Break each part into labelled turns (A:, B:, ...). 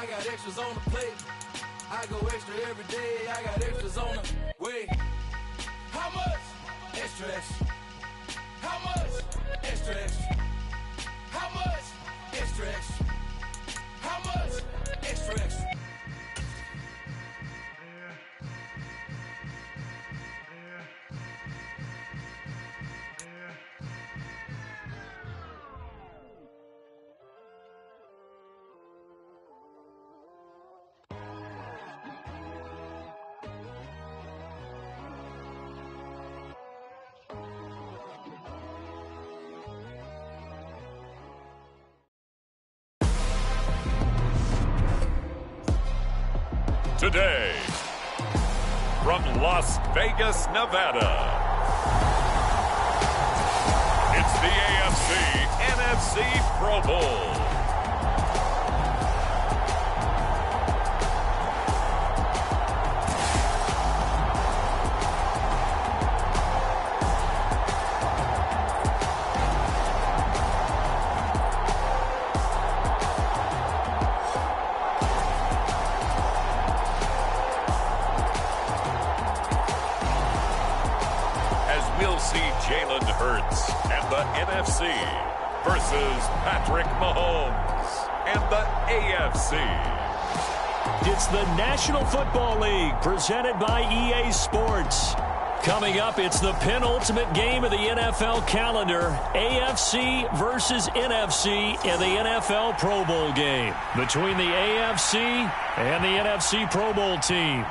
A: I got extras on the plate. I go extra every day. I got extras on the way. How much? Extra, extra. How much? Extra, extra. How much? Extra, extra. How much? Extra, extra.
B: Today, from Las Vegas, Nevada, it's the AFC NFC Pro Bowl. Jalen Hurts and the NFC versus Patrick Mahomes and the AFC.
C: It's the National Football League presented by EA Sports. Coming up, it's the penultimate game of the NFL calendar, AFC versus NFC in the NFL Pro Bowl game between the AFC and the NFC Pro Bowl team.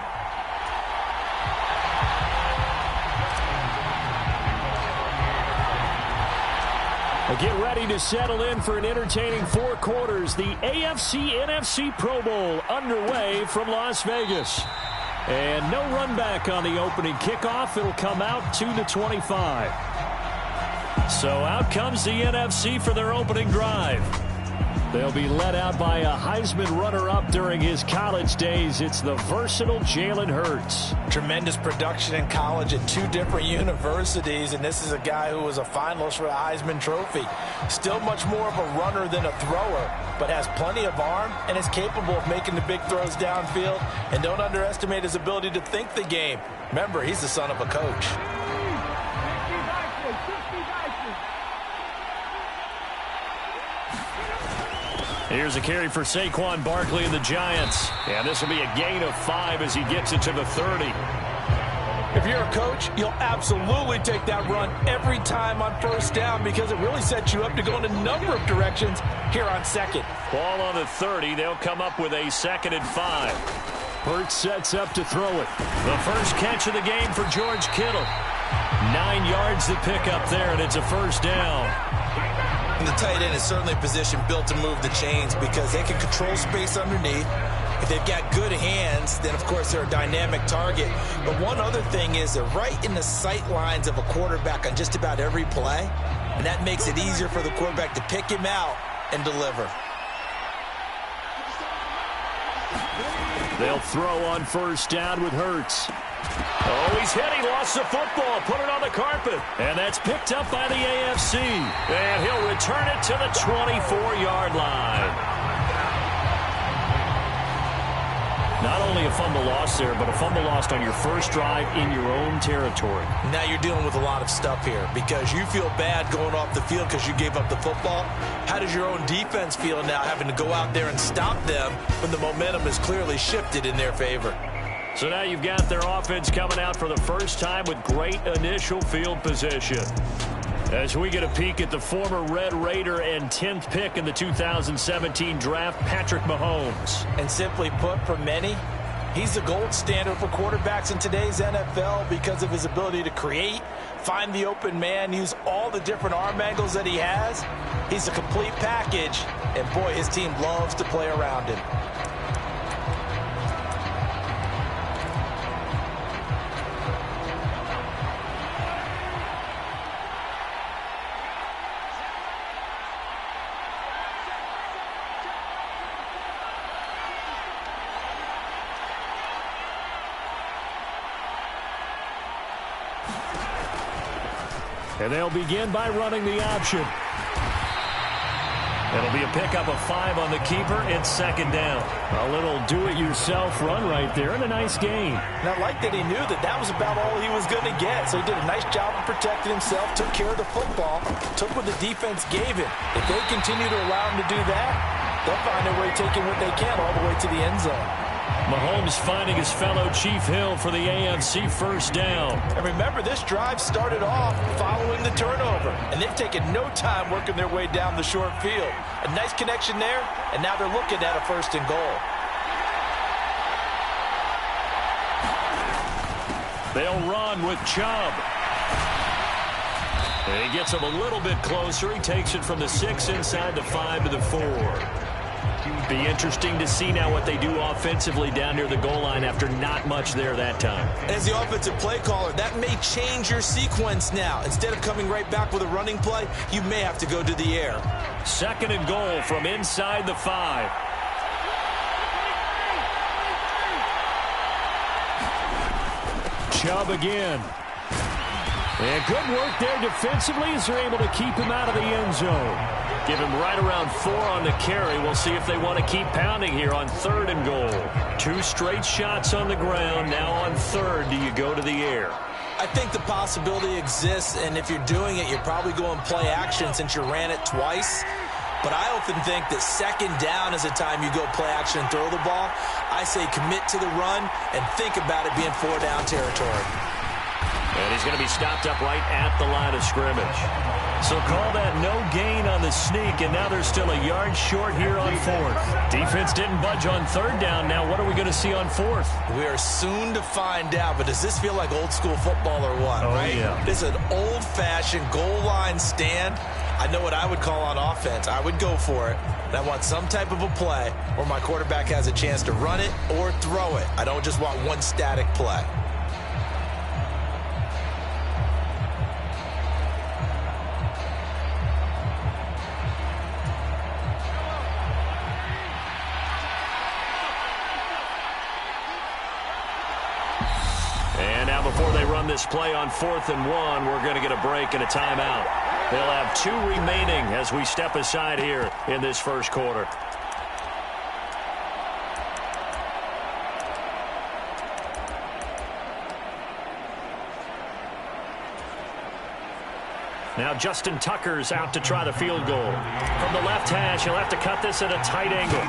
C: Get ready to settle in for an entertaining 4 quarters. The AFC-NFC Pro Bowl underway from Las Vegas. And no run back on the opening kickoff. It'll come out to the 25. So out comes the NFC for their opening drive. They'll be led out by a Heisman runner-up during his college days. It's the versatile Jalen Hurts.
D: Tremendous production in college at 2 different universities, and this is a guy who was a finalist for the Heisman Trophy. Still much more of a runner than a thrower, but has plenty of arm and is capable of making the big throws downfield. And don't underestimate his ability to think the game. Remember, he's the son of a coach.
C: Here's a carry for Saquon Barkley and the Giants. And this will be a gain of 5 as he gets it to the 30.
D: If you're a coach, you'll absolutely take that run every time on first down because it really sets you up to go in a number of directions here on second.
C: Ball on the 30. They'll come up with a 2nd and 5. Hurts sets up to throw it. The first catch of the game for George Kittle. 9 yards to pick up there, and it's a first down.
D: And the tight end is certainly a position built to move the chains because they can control space underneath. If they've got good hands, then, of course, they're a dynamic target. But one other thing is they're right in the sight lines of a quarterback on just about every play, and that makes it easier for the quarterback to pick him out and deliver.
C: They'll throw on first down with Hurts. Oh, he's hit. He lost the football. Put it on the carpet. And that's picked up by the AFC. And he'll return it to the 24-yard line. Not only a fumble loss there, but a fumble lost on your first drive in your own territory.
D: Now you're dealing with a lot of stuff here because you feel bad going off the field because you gave up the football. How does your own defense feel now having to go out there and stop them when the momentum is clearly shifted in their favor?
C: So now you've got their offense coming out for the first time with great initial field position. As we get a peek at the former Red Raider and 10th pick in the 2017 draft, Patrick Mahomes.
D: And simply put, for many, he's the gold standard for quarterbacks in today's NFL because of his ability to create, find the open man, use all the different arm angles that he has. He's a complete package, and boy, his team loves to play around him. And they'll begin by running the option.
C: It'll be a pickup of 5 on the keeper. It's second down. A little do-it-yourself run right there and a nice gain.
D: And I like that he knew that that was about all he was going to get. So he did a nice job of protecting himself, took care of the football, took what the defense gave him. If they continue to allow him to do that, they'll find a way taking what they can all the way to the end zone.
C: Mahomes finding his fellow Chief Hill for the AFC first down.
D: And remember, this drive started off following the turnover, and they've taken no time working their way down the short field. A nice connection there, and now they're looking at a first and goal.
C: They'll run with Chubb. And he gets him a little bit closer. He takes it from the 6 inside the 5 to the 4. Be interesting to see now what they do offensively down near the goal line after not much there that time.
D: As the offensive play caller, that may change your sequence now. Instead of coming right back with a running play, you may have to go to the air.
C: Second and goal from inside the 5. Chubb again. And good work there defensively as they're able to keep him out of the end zone. Give him right around 4 on the carry. We'll see if they want to keep pounding here on 3rd and goal. 2 straight shots on the ground. Now on 3rd, do you go to the air?
D: I think the possibility exists, and if you're doing it, you're probably going play action since you ran it twice. But I often think that second down is the time you go play action and throw the ball. I say commit to the run and think about it being 4-down territory.
C: And he's going to be stopped up right at the line of scrimmage. So call that no gain on the sneak, and now they're still a yard short here on 4th. Defense didn't budge on 3rd down. Now what are we going to see on 4th?
D: We are soon to find out, but does this feel like old school football or what, right?
C: Yeah.
D: This is an old-fashioned goal line stand. I know what I would call on offense. I would go for it. And I want some type of a play where my quarterback has a chance to run it or throw it. I don't just want one static play.
C: And now before they run this play on 4th and 1, we're going to get a break and a timeout. They'll have 2 remaining as we step aside here in this first quarter. Now Justin Tucker's out to try the field goal. From the left hash, he'll have to cut this at a tight angle.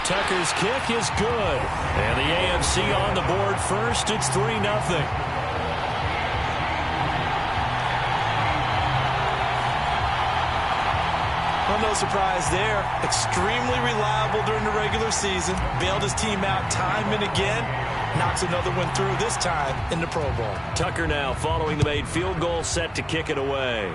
C: Tucker's kick is good. And the AFC on the board first. It's 3-0.
D: Well, no surprise there. Extremely reliable during the regular season. Bailed his team out time and again. Knocks another one through, this time in the Pro Bowl.
C: Tucker now following the made field goal, set to kick it away.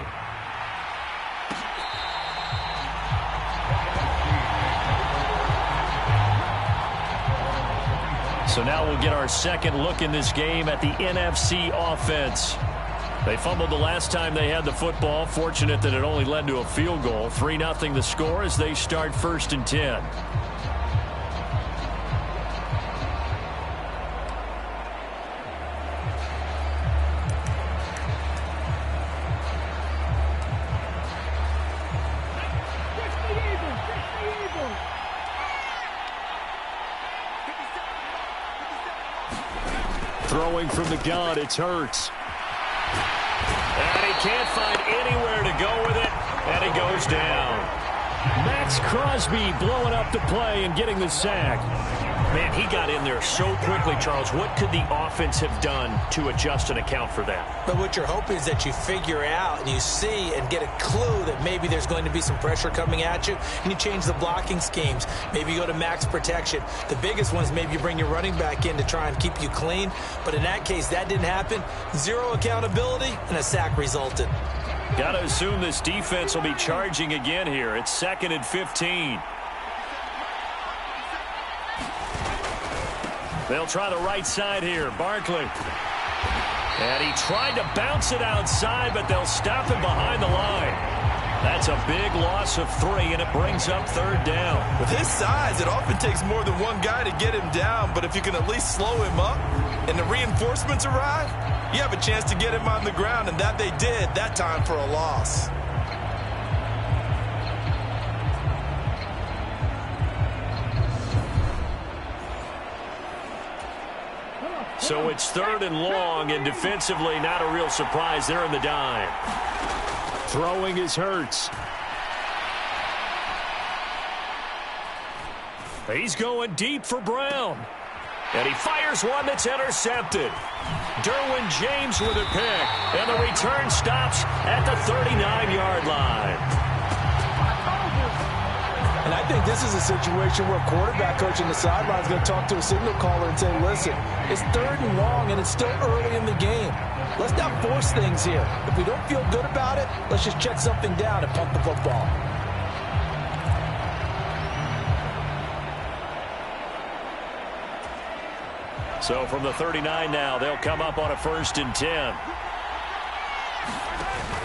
C: So now we'll get our second look in this game at the NFC offense. They fumbled the last time they had the football. Fortunate that it only led to a field goal. 3-0 the score as they start 1st and 10. Throwing from the gun, it's Hurts. And he can't find anywhere to go with it, and he goes down. Max Crosby blowing up the play and getting the sack. Man, he got in there so quickly, Charles. What could the offense have done to adjust and account for that?
D: But what you're hoping is that you figure out and you see and get a clue that maybe there's going to be some pressure coming at you, and you change the blocking schemes. Maybe you go to max protection. The biggest one is maybe you bring your running back in to try and keep you clean. But in that case, that didn't happen. 0 accountability, and a sack resulted.
C: Got to assume this defense will be charging again here. It's 2nd and 15. They'll try the right side here. Barkley. And he tried to bounce it outside, but they'll stop him behind the line. That's a big loss of 3, and it brings up 3rd down.
D: With his size, it often takes more than one guy to get him down, but if you can at least slow him up and the reinforcements arrive, you have a chance to get him on the ground, and that they did that time for a loss.
C: So it's 3rd and long, and defensively not a real surprise. They're in the dime. Throwing is Hurts. He's going deep for Brown. And he fires one that's intercepted. Derwin James with a pick. And the return stops at the 39-yard line.
D: And I think this is a situation where a quarterback coach on the sideline is going to talk to a signal caller and say, listen, it's 3rd and long and it's still early in the game. Let's not force things here. If we don't feel good about it, let's just check something down and punt the football.
C: So from the 39 now, they'll come up on a 1st and 10.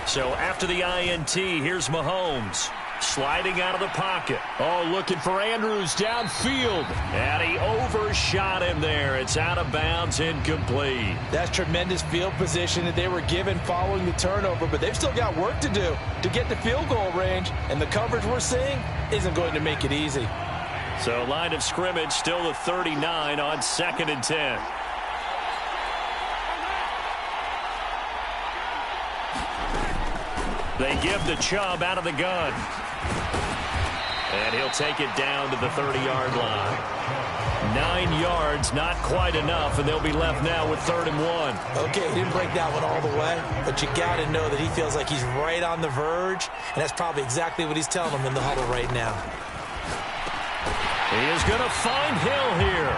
C: So after the INT, here's Mahomes. Sliding out of the pocket. Oh, looking for Andrews downfield. And he overshot him there. It's out of bounds, incomplete.
D: That's tremendous field position that they were given following the turnover, but they've still got work to do to get to field goal range, and the coverage we're seeing isn't going to make it easy.
C: So line of scrimmage still the 39 on 2nd and 10. They give the Chubb out of the gun. And he'll take it down to the 30-yard line. 9 yards, not quite enough, and they'll be left now with 3rd and 1.
D: Okay, he didn't break that one all the way, but you got to know that he feels like he's right on the verge, and that's probably exactly what he's telling them in the huddle right now.
C: He is going to find Hill here.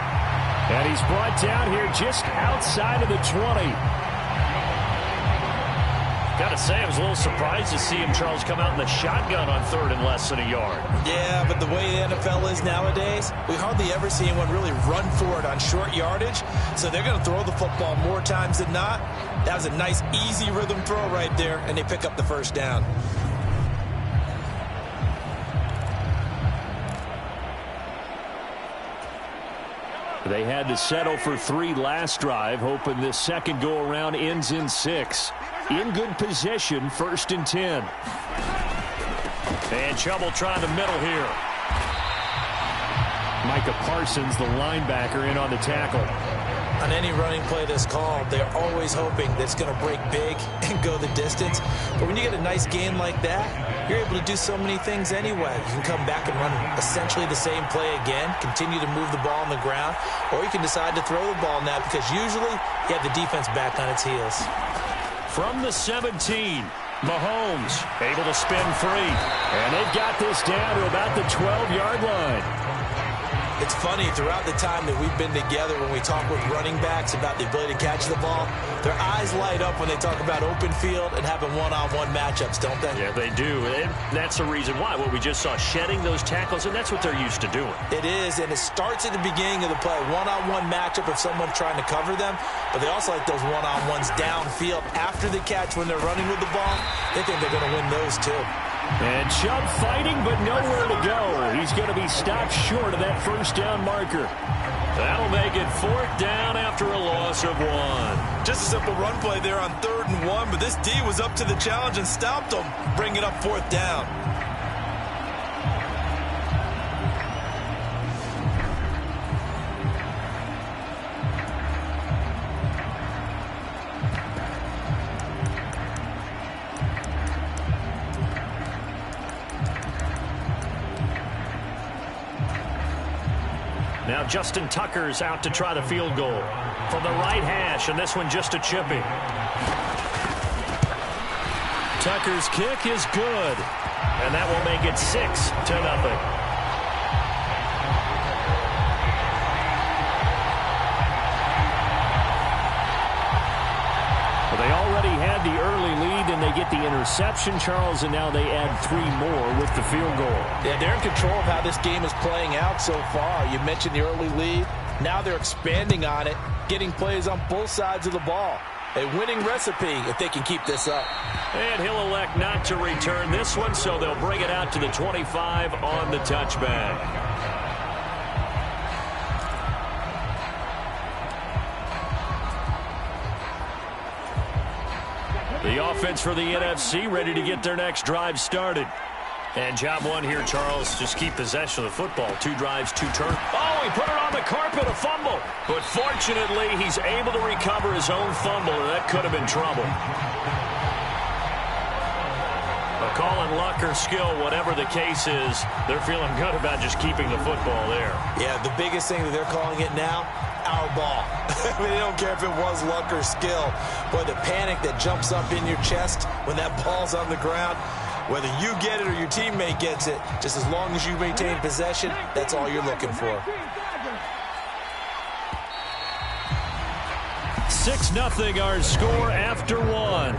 C: And he's brought down here just outside of the 20. Got to say, I was a little surprised to see him, Charles, come out in the shotgun on 3rd and less than a yard.
D: Yeah, but the way the NFL is nowadays, we hardly ever see anyone really run for it on short yardage. So they're going to throw the football more times than not. That was a nice, easy rhythm throw right there, and they pick up the 1st down.
C: They had to settle for 3 last drive, hoping this second go-around ends in 6. In good position, 1st and 10. And Chubb will try the middle here. Micah Parsons, the linebacker, in on the tackle.
D: On any running play that's called, they're always hoping that it's going to break big and go the distance. But when you get a nice game like that, you're able to do so many things anyway. You can come back and run essentially the same play again, continue to move the ball on the ground, or you can decide to throw the ball now because usually you have the defense back on its heels.
C: From the 17, Mahomes able to spin free. And they've got this down to about the 12-yard line.
D: It's funny, throughout the time that we've been together, when we talk with running backs about the ability to catch the ball, their eyes light up when they talk about open field and having one-on-one matchups, don't they?
C: Yeah, they do. And that's the reason why. What we just saw, shedding those tackles, and that's what they're used to doing.
D: It is, and it starts at the beginning of the play. One-on-one matchup if someone's trying to cover them, but they also like those one-on-ones downfield after the catch when they're running with the ball. They think they're going to win those too.
C: And Chubb fighting, but nowhere to go. He's going to be stopped short of that 1st down marker. That'll make it 4th down after a loss of 1.
D: Just a simple run play there on 3rd and 1, but this D was up to the challenge and stopped them, bringing up 4th down.
C: Now Justin Tucker's out to try the field goal from the right hash, and this one just a chipping. Tucker's kick is good, and that will make it 6-0. They already had the early lead, and they get the interception, Charles, and now they add 3 more with the field goal.
D: Yeah, they're in control of how this game is playing out so far. You mentioned the early lead. Now they're expanding on it, getting plays on both sides of the ball. A winning recipe if they can keep this up.
C: And he'll elect not to return this one, so they'll bring it out to the 25 on the touchback. The offense for the NFC ready to get their next drive started. And job one here, Charles, just keep possession of the football. 2 drives, 2 turns. Oh, he put it on the carpet, a fumble. But fortunately, he's able to recover his own fumble, and that could have been trouble. A call in luck or skill, whatever the case is, they're feeling good about just keeping the football there.
D: Yeah, the biggest thing that they're calling it now, our ball. I mean, they don't care if it was luck or skill. But the panic that jumps up in your chest when that ball's on the ground, whether you get it or your teammate gets it, just as long as you maintain possession, that's all you're looking for.
C: 6-0 our score after 1.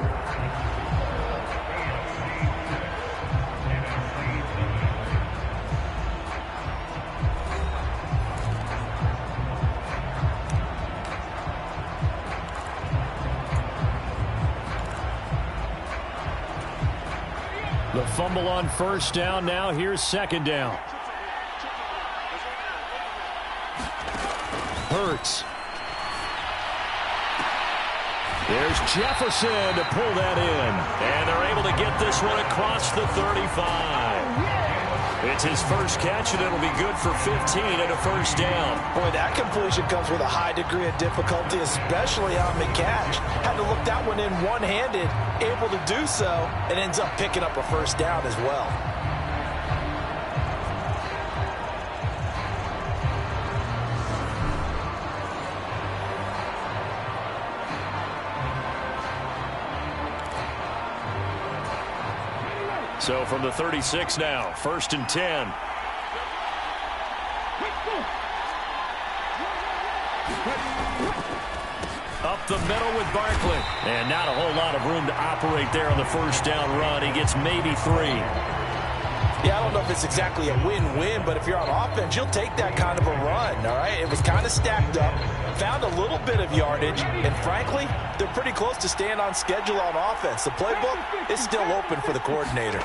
C: The fumble on first down. Now here's second down. Hurts. There's Jefferson to pull that in. And they're able to get this one across the 35. It's his first catch, and it'll be good for 15 and a first down.
D: Boy, that completion comes with a high degree of difficulty, especially on the catch. Had to look that one in one-handed, able to do so, and ends up picking up a first down as well.
C: So from the 36 now, 1st and 10. Up the middle with Barkley. And not a whole lot of room to operate there on the first down run. He gets maybe 3.
D: Yeah, I don't know if it's exactly a win-win, but if you're on offense, you'll take that kind of a run, all right? It was kind of stacked up, found a little bit of yardage, and frankly, they're pretty close to staying on schedule on offense. The playbook is still open for the coordinator.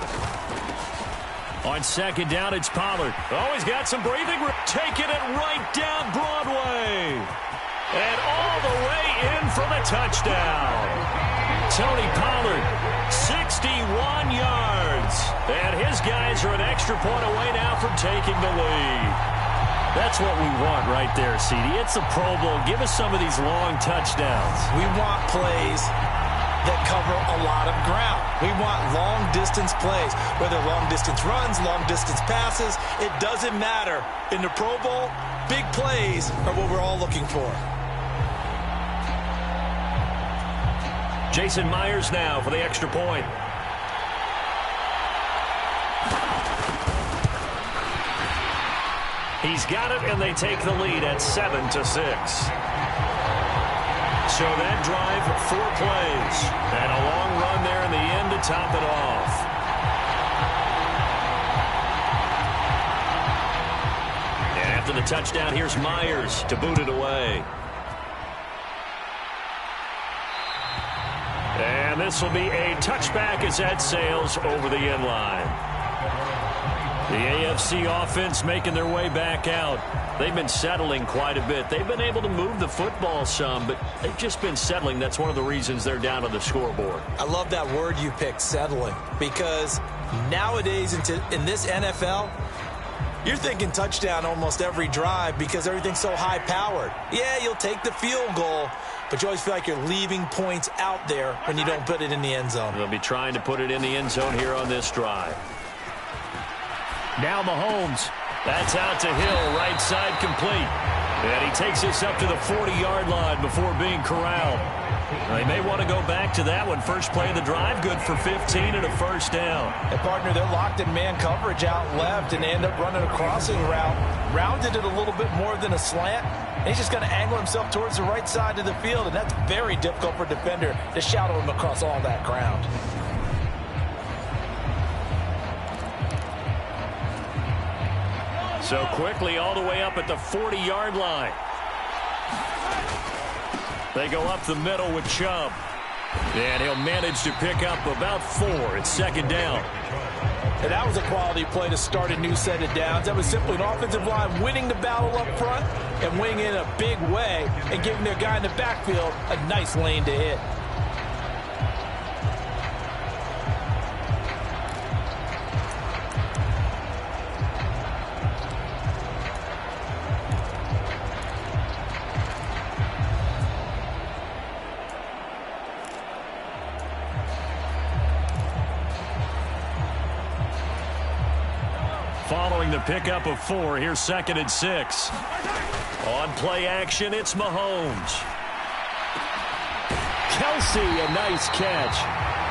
C: On second down, it's Pollard. Oh, he's got some breathing room. Taking it right down Broadway. And all the way in for the touchdown. Tony Pollard, 61 yards. And his guys are an extra point away now from taking the lead. That's what we want right there, CD. It's a Pro Bowl. Give us some of these long touchdowns.
D: We want plays that cover a lot of ground. We want long-distance plays, whether long-distance runs, long-distance passes. It doesn't matter. In the Pro Bowl, big plays are what we're all looking for.
C: Jason Myers now for the extra point. He's got it, and they take the lead at 7-6. So that drive, 4 plays. And a long run there in the end to top it off. And after the touchdown, here's Myers to boot it away. And this will be a touchback as that sails over the end line. The AFC offense making their way back out. They've been settling quite a bit. They've been able to move the football some, but they've just been settling. That's one of the reasons they're down on the scoreboard.
D: I love that word you picked, settling, because nowadays in this NFL, you're thinking touchdown almost every drive because everything's so high-powered. Yeah, you'll take the field goal, but you always feel like you're leaving points out there when you don't put it in the end zone.
C: They'll be trying to put it in the end zone here on this drive. Now Mahomes. That's out to Hill, right side complete. And he takes this up to the 40-yard line before being corralled. They may want to go back to that one. First play of the drive, good for 15 and a first down.
D: And, partner, they're locked in man coverage out left, and they end up running a crossing route. Rounded it a little bit more than a slant. And he's just going to angle himself towards the right side of the field, and that's very difficult for a defender to shadow him across all that ground.
C: So quickly all the way up at the 40-yard line. They go up the middle with Chubb. And he'll manage to pick up about 4. It's second down.
D: And that was a quality play to start a new set of downs. That was simply an offensive line winning the battle up front and winning in a big way and giving their guy in the backfield a nice lane to hit.
C: following the pickup of 4. Here's 2nd and 6. On play action, it's Mahomes. Kelsey, a nice catch.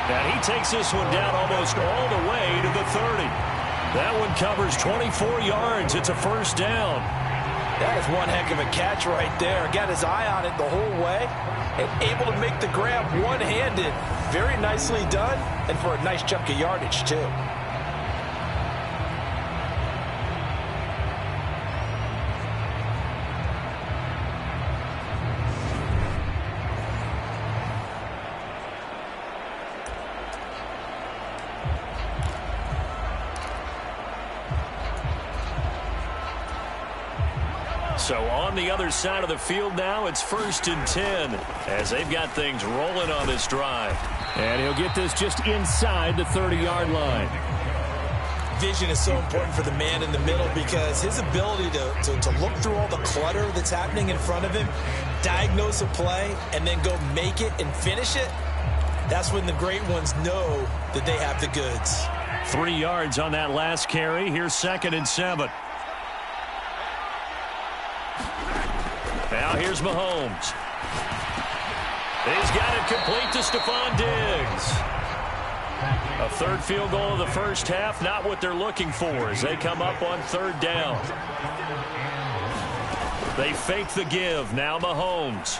C: And he takes this one down almost all the way to the 30. That one covers 24 yards. It's a first down.
D: That is one heck of a catch right there. Got his eye on it the whole way and able to make the grab one-handed. Very nicely done, and for a nice chunk of yardage, too.
C: So on the other side of the field now, it's 1st and 10 as they've got things rolling on this drive. And he'll get this just inside the 30-yard line.
D: Vision is so important for the man in the middle because his ability to look through all the clutter that's happening in front of him, diagnose a play, and then go make it and finish it, that's when the great ones know that they have the goods.
C: 3 yards on that last carry. Here's 2nd and 7. Now here's Mahomes. He's got it complete to Stephon Diggs. A 3rd field goal of the first half, not what they're looking for as they come up on 3rd down. They fake the give. Now Mahomes.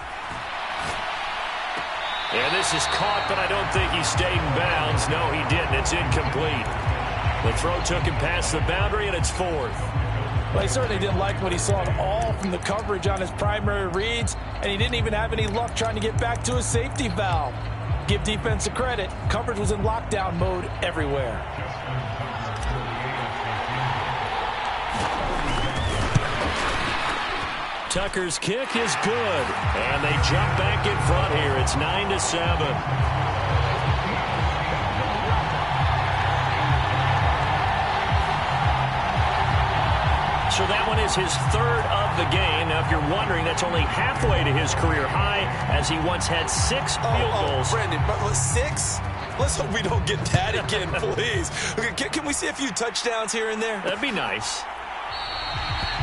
C: And this is caught, but I don't think he stayed in bounds. No, he didn't. It's incomplete. The throw took him past the boundary, and it's 4th.
D: Well, he certainly didn't like what he saw at all from the coverage on his primary reads, and he didn't even have any luck trying to get back to his safety valve. Give defense a credit. Coverage was in lockdown mode everywhere.
C: Tucker's kick is good, and they jump back in front here. It's 9-7. So that one is his 3rd of the game. Now, if you're wondering, that's only halfway to his career high, as he once had 6 field goals.
D: Brandon, but 6? Let's hope we don't get that again, please. Okay, can we see a few touchdowns here and there?
C: That'd be nice.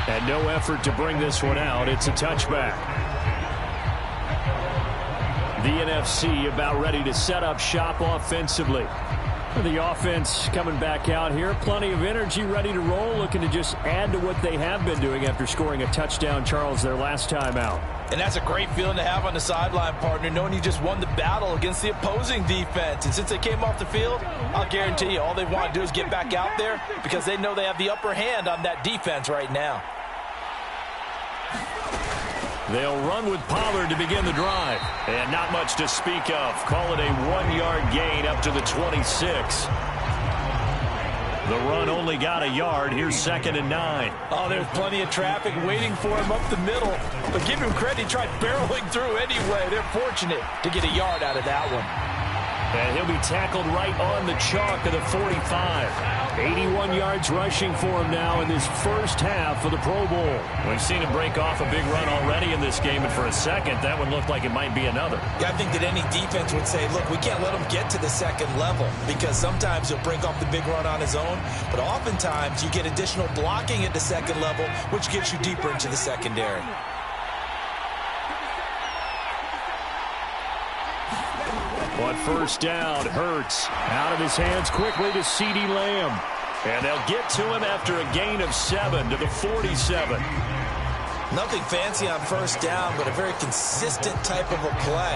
C: And no effort to bring this one out. It's a touchback. The NFC about ready to set up shop offensively. The offense coming back out here. Plenty of energy, ready to roll, looking to just add to what they have been doing after scoring a touchdown, Charles, their last time out.
D: And that's a great feeling to have on the sideline, partner, knowing you just won the battle against the opposing defense. And since they came off the field, I'll guarantee you all they want to do is get back out there because they know they have the upper hand on that defense right now.
C: They'll run with Pollard to begin the drive. And not much to speak of. Call it a 1-yard gain up to the 26. The run only got a yard. Here's 2nd and 9.
D: Oh, there's plenty of traffic waiting for him up the middle. But give him credit, he tried barreling through anyway. They're fortunate to get a yard out of that one.
C: And he'll be tackled right on the chalk of the 45. 81 yards rushing for him now in this first half of the Pro Bowl. We've seen him break off a big run already in this game, and for a second, that one looked like it might be another.
D: Yeah, I think that any defense would say, look, we can't let him get to the 2nd level because sometimes he'll break off the big run on his own, but oftentimes you get additional blocking at the 2nd level, which gets you deeper into the secondary.
C: On 1st down, Hurts out of his hands quickly to CeeDee Lamb. And they'll get to him after a gain of 7 to the 47.
D: Nothing fancy on 1st down, but a very consistent type of a play.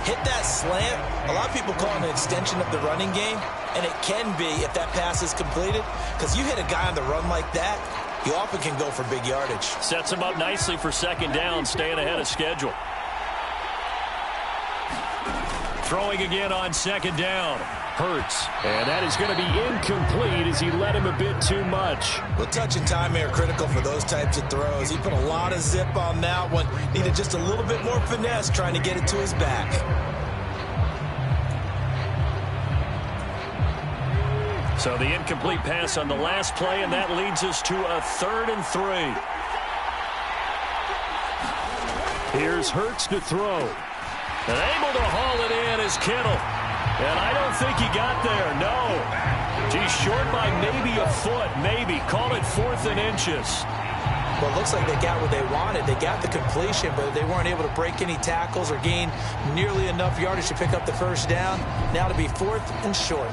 D: Hit that slant. A lot of people call it an extension of the running game, and it can be if that pass is completed, because you hit a guy on the run like that, you often can go for big yardage.
C: Sets him up nicely for 2nd down, staying ahead of schedule. Throwing again on 2nd down. Hurts. And that is going to be incomplete as he led him a bit too much.
D: Well, touch and timing are critical for those types of throws. He put a lot of zip on that one. Needed just a little bit more finesse trying to get it to his back.
C: So the incomplete pass on the last play, and that leads us to a 3rd and 3. Here's Hurts to throw. And able to haul it in is Kittle. And I don't think he got there, no. He's short by maybe a foot, maybe. Call it 4th and inches.
D: Well, it looks like they got what they wanted. They got the completion, but they weren't able to break any tackles or gain nearly enough yardage to pick up the first down. Now to be 4th and short.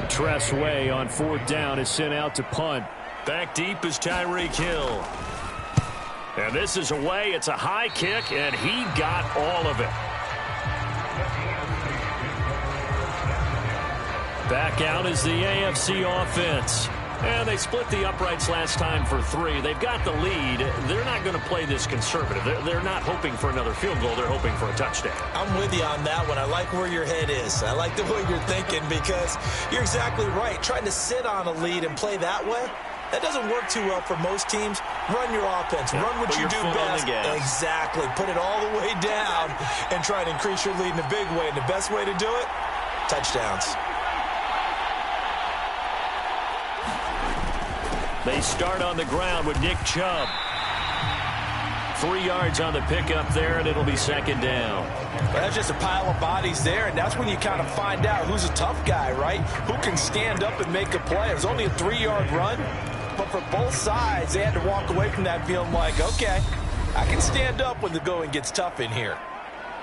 C: Tressway on 4th down is sent out to punt. Back deep is Tyreek Hill. And this is away. It's a high kick, and he got all of it. Back out is the AFC offense. And they split the uprights last time for 3. They've got the lead. They're not going to play this conservative. They're not hoping for another field goal. They're hoping for a touchdown.
D: I'm with you on that one. I like where your head is. I like the way you're thinking because you're exactly right. Trying to sit on a lead and play that way, that doesn't work too well for most teams. Run your offense. Run what you do best. Exactly. Put it all the way down and try to increase your lead in a big way. And the best way to do it, touchdowns.
C: They start on the ground with Nick Chubb. 3 yards on the pickup there, and it'll be 2nd down.
D: Well, that's just a pile of bodies there, and that's when you kind of find out who's a tough guy, right? Who can stand up and make a play. It was only a 3-yard run, but for both sides, they had to walk away from that feeling like, okay, I can stand up when the going gets tough in here.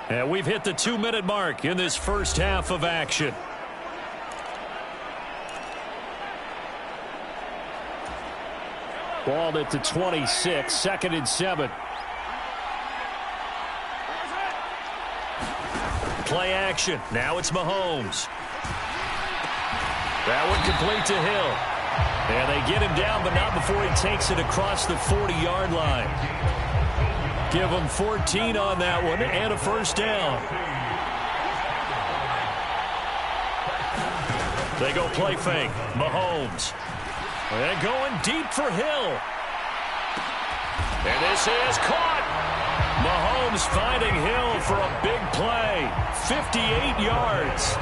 C: And we've hit the 2-minute mark in this first half of action. Balled at the 26, 2nd and 7. Play action. Now it's Mahomes. That one complete to Hill. And they get him down, but not before he takes it across the 40-yard line. Give him 14 on that one and a first down. They go play fake. Mahomes. And going deep for Hill. And this is caught. Mahomes finding Hill for a big play. 58 yards.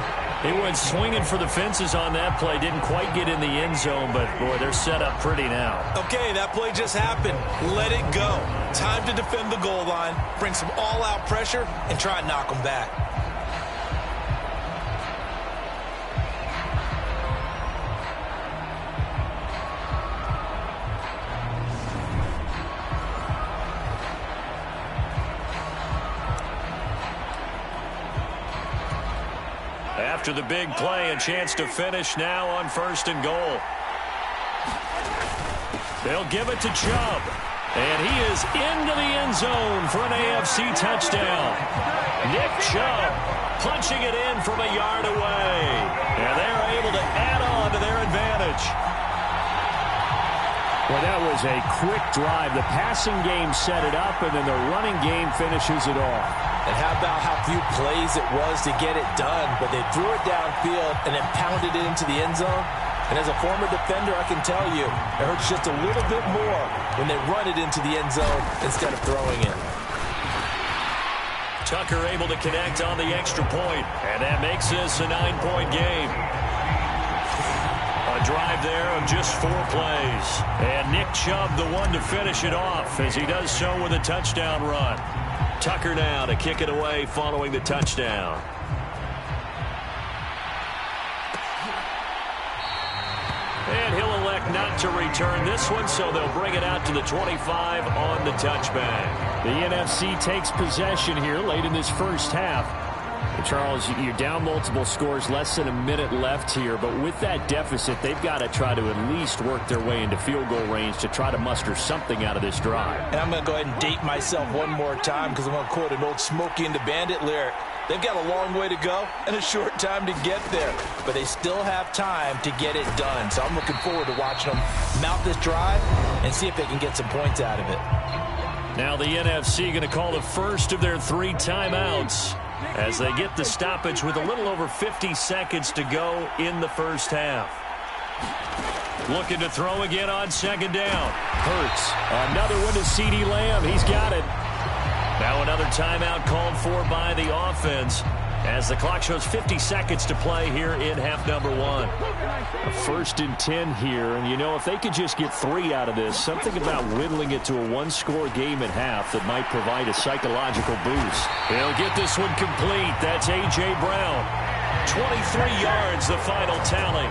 C: He went swinging for the fences on that play. Didn't quite get in the end zone, but, boy, they're set up pretty now.
D: Okay, that play just happened. Let it go. Time to defend the goal line, bring some all-out pressure, and try and knock them back.
C: After the big play, a chance to finish now on 1st and goal. They'll give it to Chubb. And he is into the end zone for an AFC touchdown. Nick Chubb punching it in from a yard away. And they're able to add on to their advantage. Well, that was a quick drive. The passing game set it up, and then the running game finishes it off.
D: And how about how few plays it was to get it done, but they threw it downfield and then pounded it into the end zone. And as a former defender, I can tell you, it hurts just a little bit more when they run it into the end zone instead of throwing it.
C: Tucker able to connect on the extra point, and that makes this a 9-point game. A drive there of just 4 plays. And Nick Chubb the one to finish it off as he does so with a touchdown run. Tucker now to kick it away following the touchdown. And he'll elect not to return this one, so they'll bring it out to the 25 on the touchback. The NFC takes possession here late in this first half. Charles, you're down multiple scores, less than a minute left here, but with that deficit, they've got to try to at least work their way into field goal range to try to muster something out of this drive.
D: And I'm going to go ahead and date myself one more time because I'm going to quote an old Smokey and the Bandit lyric. They've got a long way to go and a short time to get there, but they still have time to get it done. So I'm looking forward to watching them mount this drive and see if they can get some points out of it.
C: Now the NFC going to call the first of their 3 timeouts as they get the stoppage with a little over 50 seconds to go in the first half. Looking to throw again on 2nd down. Hurts. Another one to CeeDee Lamb. He's got it. Now another timeout called for by the offense. as the clock shows 50 seconds to play here in half number 1. A 1st and 10 here, and you know, if they could just get 3 out of this, something about whittling it to a one-score game at half that might provide a psychological boost. He'll get this one complete. That's A.J. Brown. 23 yards, the final tally.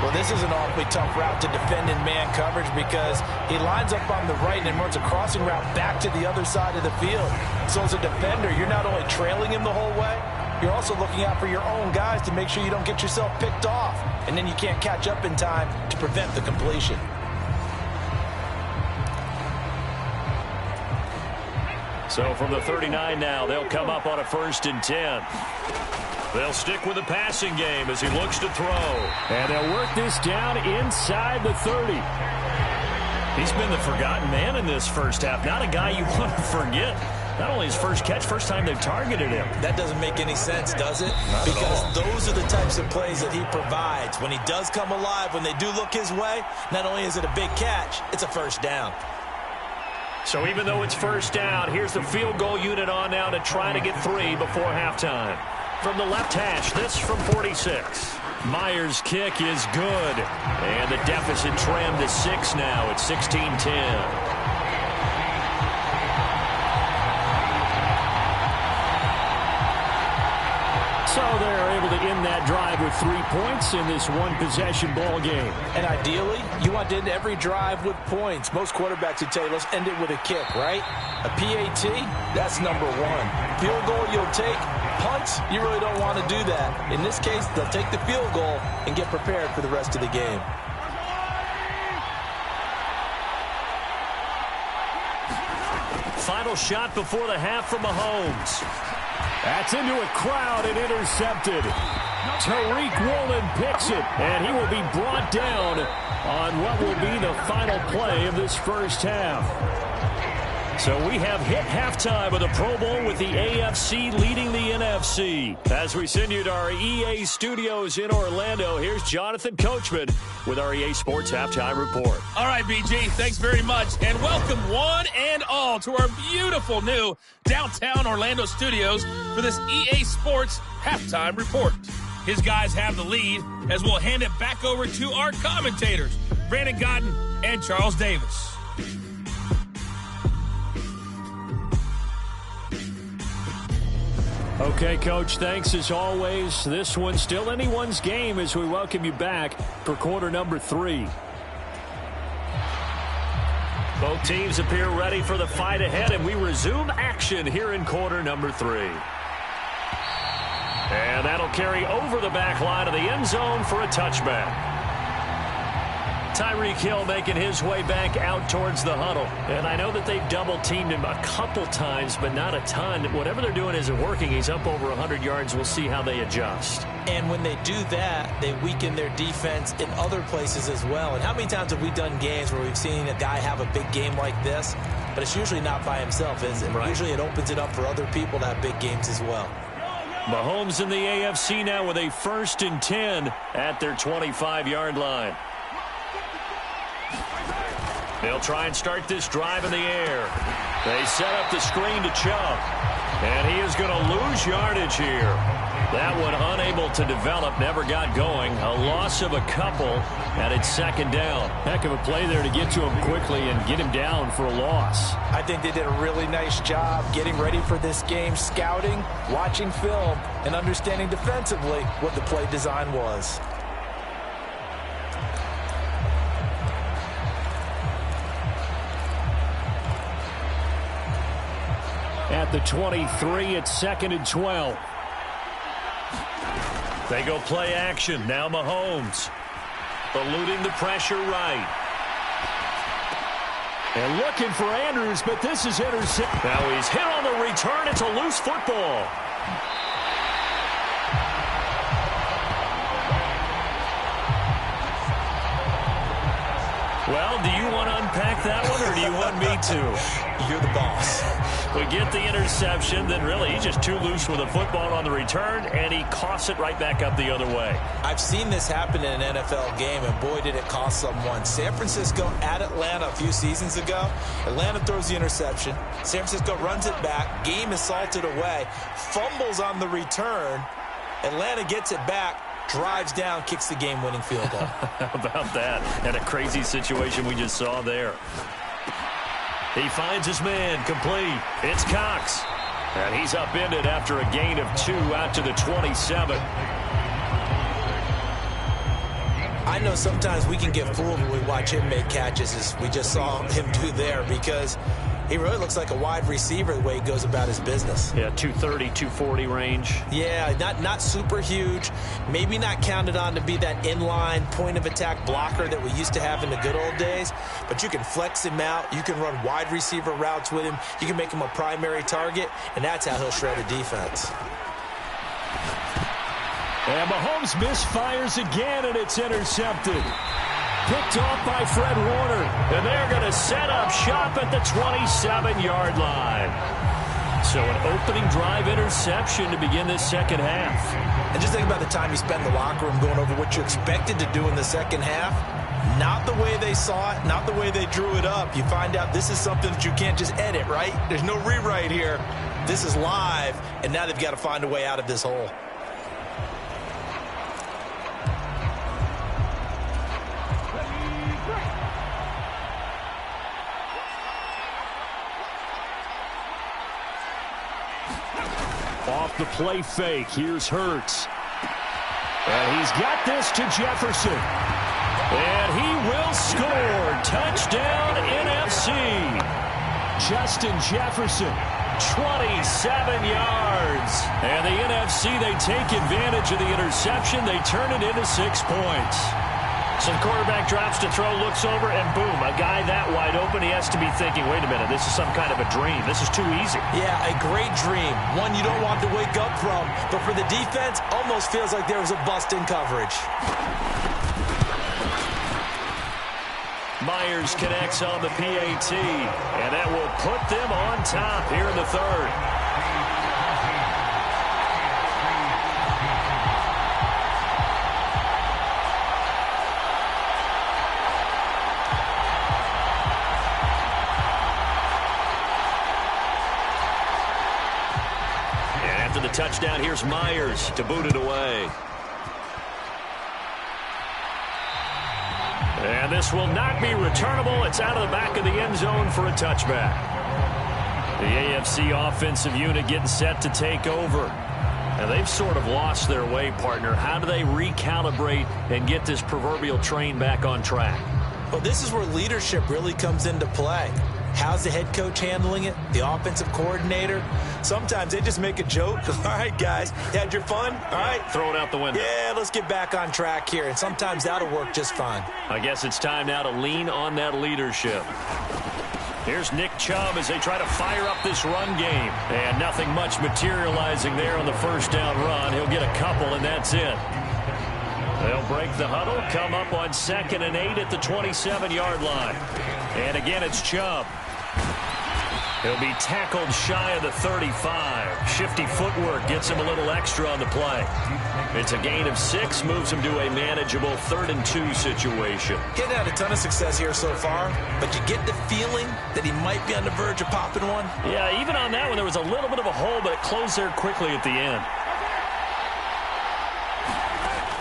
D: Well, this is an awfully tough route to defend in man coverage because he lines up on the right and runs a crossing route back to the other side of the field. So as a defender, you're not only trailing him the whole way, you're also looking out for your own guys to make sure you don't get yourself picked off. And then you can't catch up in time to prevent the completion.
C: So from the 39 now, they'll come up on a 1st and 10. They'll stick with the passing game as he looks to throw. And they'll work this down inside the 30. He's been the forgotten man in this first half. Not a guy you want to forget. Not only his first catch, first time they've targeted him.
D: That doesn't make any sense, does it? Because those are the types of plays that he provides. When he does come alive, when they do look his way, not only is it a big catch, it's a first down.
C: So even though it's first down, here's the field goal unit on now to try to get 3 before halftime. From the left hash, this from 46. Myers' kick is good. And the deficit trimmed to 6 now at 16-10. So they're able to end that drive with 3 points in this one-possession ball game.
D: And ideally, you want to end every drive with points. Most quarterbacks would tell you, let's end it with a kick, right? A PAT, that's number 1. Field goal you'll take. Punts, you really don't want to do that. In this case, they'll take the field goal and get prepared for the rest of the game.
C: Final shot before the half from Mahomes. That's into a crowd and intercepted. Tariq Woolen picks it, and he will be brought down on what will be the final play of this first half. So we have hit halftime of the Pro Bowl with the AFC leading the NFC. As we send you to our EA studios in Orlando, here's Jonathan Coachman with our EA Sports Halftime Report.
E: All right, BG, thanks very much. And welcome one and all to our beautiful new downtown Orlando studios for this EA Sports Halftime Report. His guys have the lead as we'll hand it back over to our commentators, Brandon Godden and Charles Davis.
C: Okay, Coach, thanks as always. This one's still anyone's game as we welcome you back for quarter number 3. Both teams appear ready for the fight ahead, and we resume action here in quarter number 3. And that'll carry over the back line of the end zone for a touchback. Tyreek Hill making his way back out towards the huddle. And I know that they've double-teamed him a couple times, but not a ton. Whatever they're doing isn't working. He's up over 100 yards. We'll see how they adjust.
D: And when they do that, they weaken their defense in other places as well. And how many times have we done games where we've seen a guy have a big game like this? But it's usually not by himself, is it? Right. Usually it opens it up for other people to have big games as well.
C: Mahomes in the AFC now with a 1st and 10 at their 25-yard line. They'll try and start this drive in the air. They set up the screen to Chubb. And he is going to lose yardage here. That one unable to develop, never got going. A loss of a couple, and it's 2nd down. Heck of a play there to get to him quickly and get him down for a loss.
D: I think they did a really nice job getting ready for this game, scouting, watching film, and understanding defensively what the play design was.
C: At the 23, it's 2nd and 12. They go play action. Now Mahomes. Eluding the pressure right. And looking for Andrews, but this is intercepted. Now he's hit on the return. It's a loose football. Well, do you want to unpack that one, or do you want me to?
D: You're the boss.
C: We get the interception, then really he's just too loose with the football on the return, and he coughs it right back up the other way.
D: I've seen this happen in an NFL game, and boy, did it cost someone. San Francisco at Atlanta a few seasons ago. Atlanta throws the interception. San Francisco runs it back. Game is salted away. Fumbles on the return. Atlanta gets it back. Drives down, kicks the game-winning field goal.
C: How about that? And a crazy situation we just saw there. He finds his man, complete. It's Cox. And he's upended after a gain of 2 out to the 27.
D: I know sometimes we can get fooled when we watch him make catches, as we just saw him do there, because he really looks like a wide receiver the way he goes about his business.
C: Yeah, 230, 240 range.
D: Yeah, not super huge. Maybe not counted on to be that inline point-of-attack blocker that we used to have in the good old days. But you can flex him out. You can run wide receiver routes with him. You can make him a primary target, and that's how he'll shred a defense.
C: And Mahomes misfires again, and it's intercepted. Picked off by Fred Warner. And they're going to set up shop at the 27-yard line. So an opening drive interception to begin this second half.
D: And just think about the time you spend in the locker room going over what you expected to do in the second half. Not the way they saw it, not the way they drew it up. You find out this is something that you can't just edit, right? There's no rewrite here. This is live, and now they've got to find a way out of this hole.
C: Off the play fake, here's Hurts. And he's got this to Jefferson. And he will score. Touchdown, NFC. Justin Jefferson, 27 yards. And the NFC, they take advantage of the interception. They turn it into 6 points. So the quarterback drops to throw, looks over, and boom, a guy that wide open, he has to be thinking, wait a minute, this is some kind of a dream. This is too easy.
D: Yeah, a great dream. One you don't want to wake up from. But for the defense, almost feels like there was a bust in coverage.
C: Myers connects on the PAT, and that will put them on top here in the third. The touchdown, here's Myers to boot it away. And this will not be returnable. It's out of the back of the end zone for a touchback. The AFC offensive unit getting set to take over. And they've sort of lost their way, partner. How do they recalibrate and get this proverbial train back on track?
D: Well, this is where leadership really comes into play. How's the head coach handling it? The offensive coordinator? Sometimes they just make a joke. All right, guys, you had your fun? All right.
C: Throw it out the window.
D: Yeah, let's get back on track here. And sometimes that'll work just fine.
C: I guess it's time now to lean on that leadership. Here's Nick Chubb as they try to fire up this run game. And nothing much materializing there on the first down run. He'll get a couple, and that's it. They'll break the huddle, come up on 2nd and 8 at the 27-yard line. And again, it's Chubb. He'll be tackled shy of the 35. Shifty footwork gets him a little extra on the play. It's a gain of 6, moves him to a manageable 3rd and 2 situation.
D: Getting had a ton of success here so far, but you get the feeling that he might be on the verge of popping one.
C: Yeah, even on that one, there was a little bit of a hole, but it closed there quickly at the end.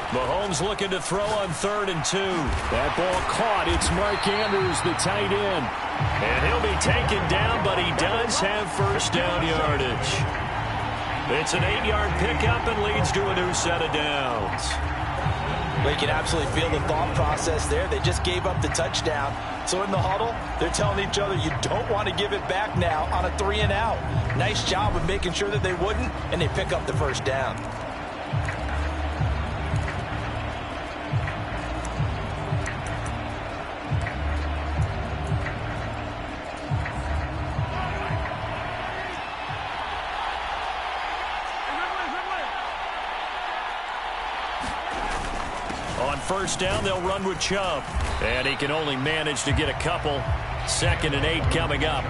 C: Mahomes looking to throw on 3rd and 2. That ball caught. It's Mark Andrews, the tight end. And he'll be taken down, but he does have first down yardage. It's an 8-yard pickup and leads to a new set of downs.
D: Well, you can absolutely feel the thought process there. They just gave up the touchdown. So in the huddle, they're telling each other, you don't want to give it back now on a 3 and out. Nice job of making sure that they wouldn't, and they pick up the first down.
C: On first down, they'll run with Chubb. And he can only manage to get a couple. 2nd and 8 coming up.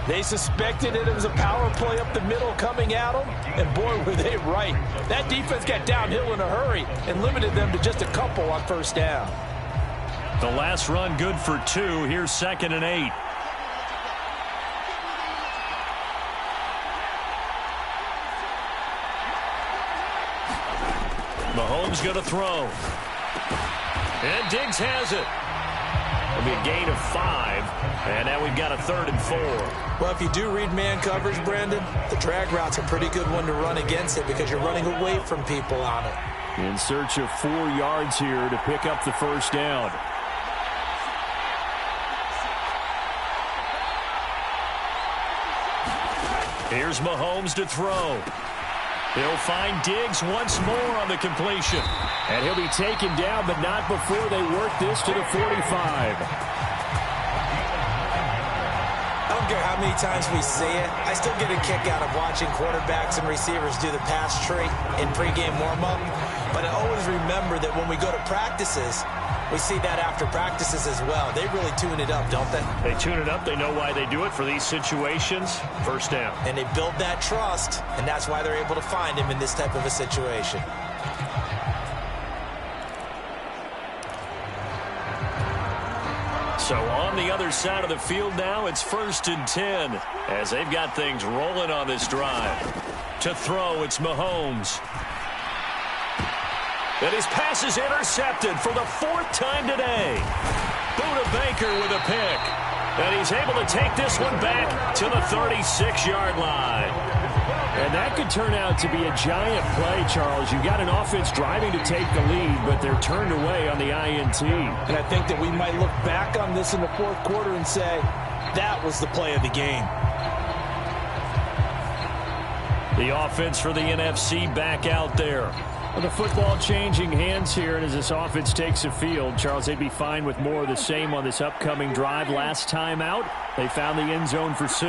D: They suspected it was a power play up the middle coming at them, and boy, were they right. That defense got downhill in a hurry and limited them to just a couple on first down.
C: The last run good for 2. Here's 2nd and 8. Mahomes going to throw. And Diggs has it. It'll be a gain of 5. And now we've got a 3rd and 4.
D: Well, if you do read man coverage, Brandon, the drag route's a pretty good one to run against it because you're running away from people on it.
C: In search of 4 yards here to pick up the first down. Here's Mahomes to throw. He'll find Diggs once more on the completion. And he'll be taken down, but not before they work this to the 45.
D: I don't care how many times we see it. I still get a kick out of watching quarterbacks and receivers do the pass tree in pregame warm-up. But I always remember that when we go to practices, we see that after practices as well. They really tune it up, don't they?
C: They tune it up. They know why they do it for these situations. First down.
D: And they build that trust, and that's why they're able to find him in this type of a situation.
C: So on the other side of the field now, it's 1st and 10 as they've got things rolling on this drive. To throw, it's Mahomes. And his pass is intercepted for the 4th time today. Buda Baker with a pick. And he's able to take this one back to the 36-yard line. And that could turn out to be a giant play, Charles. You've got an offense driving to take the lead, but they're turned away on the INT.
D: And I think that we might look back on this in the 4th quarter and say, that was the play of the game.
C: The offense for the NFC back out there. Well, the football changing hands here, and as this offense takes the field, Charles, they'd be fine with more of the same on this upcoming drive. Last time out, they found the end zone for 6.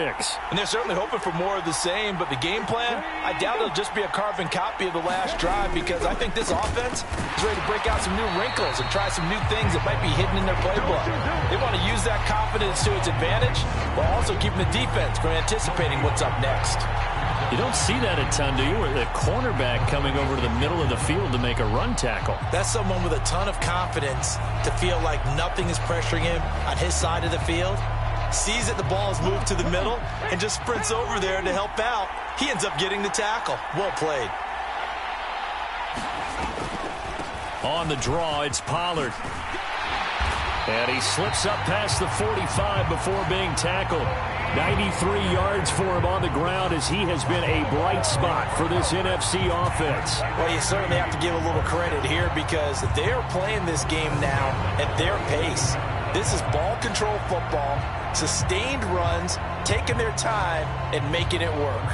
D: And they're certainly hoping for more of the same, but the game plan, I doubt it'll just be a carbon copy of the last drive because I think this offense is ready to break out some new wrinkles and try some new things that might be hidden in their playbook. They want to use that confidence to its advantage while also keeping the defense from anticipating what's up next.
C: You don't see that a ton, do you? Where the cornerback coming over to the middle of the field to make a run tackle.
D: That's someone with a ton of confidence to feel like nothing is pressuring him on his side of the field. Sees that the ball is moved to the middle and just sprints over there to help out. He ends up getting the tackle. Well played.
C: On the draw, it's Pollard. And he slips up past the 45 before being tackled. 93 yards for him on the ground as he has been a bright spot for this NFC offense.
D: Well, you certainly have to give a little credit here because they're playing this game now at their pace. This is ball control football, sustained runs, taking their time, and making it work.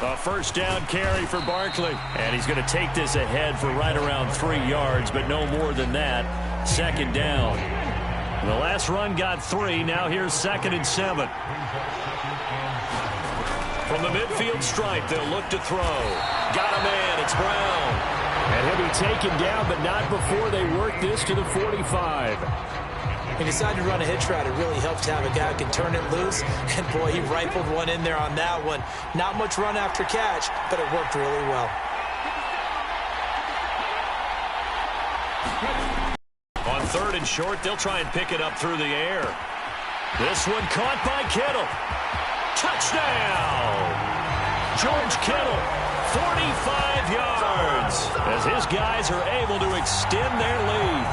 C: A first down carry for Barkley. And he's going to take this ahead for right around 3 yards, but no more than that. 2nd down. And the last run got 3. Now here's 2nd and 7. From the midfield stripe, they'll look to throw. Got a man. It's Brown. And he'll be taken down, but not before they work this to the 45.
D: He decided to run a hitch route. It really helped to have a guy who can turn it loose. And, boy, he rifled one in there on that one. Not much run after catch, but it worked really well.
C: On 3rd and short, they'll try and pick it up through the air. This one caught by Kittle. Touchdown! George Kittle, 45 yards, as his guys are able to extend their lead.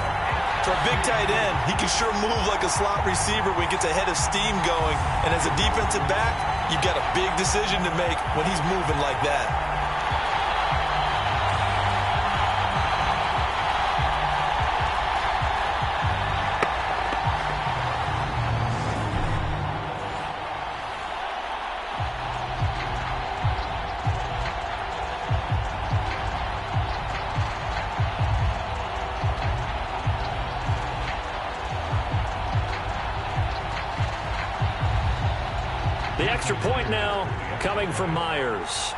D: For a big tight end, he can sure move like a slot receiver when he gets a head of steam going. And as a defensive back, you've got a big decision to make when he's moving like that.
C: extra point now coming from Myers.